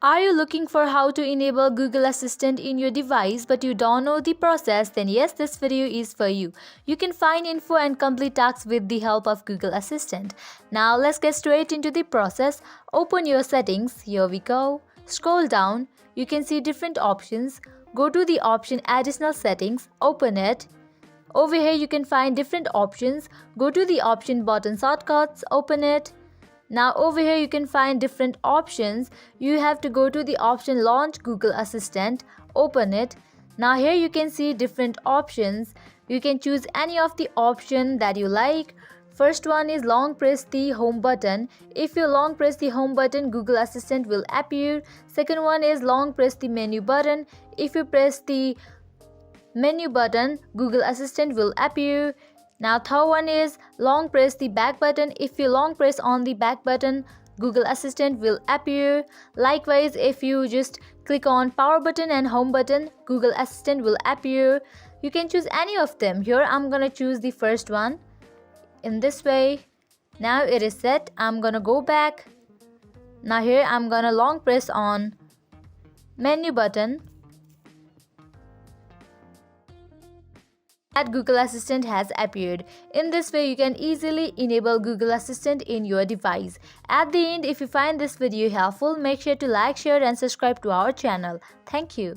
Are you looking for how to enable Google Assistant in your device but you don't know the process? Then yes, this video is for you. You can find info and complete tasks with the help of Google Assistant. Now let's get straight into the process. Open your settings. Here we go. Scroll down. You can see different options. Go to the option Additional Settings. Open it. Over here you can find different options. Go to the option Button Shortcuts. Open it. Now over here you can find different options. You have to go to the option Launch Google Assistant. Open it. Now here you can see different options. You can choose any of the option that you like. First one is long press the home button. If you long press the home button, Google Assistant will appear. Second one is long press the menu button. If you press the menu button, Google Assistant will appear. Now third one is long press the back button. If you long press on the back button, Google Assistant will appear. Likewise, if you just click on power button and home button, Google Assistant will appear. You can choose any of them. Here I'm gonna choose the first one in this way. Now it is set. I'm gonna go back. Now here I'm gonna long press on menu button. That Google Assistant has appeared. In this way, you can easily enable Google Assistant in your device. At the end, if you find this video helpful, make sure to like, share and subscribe to our channel. Thank you.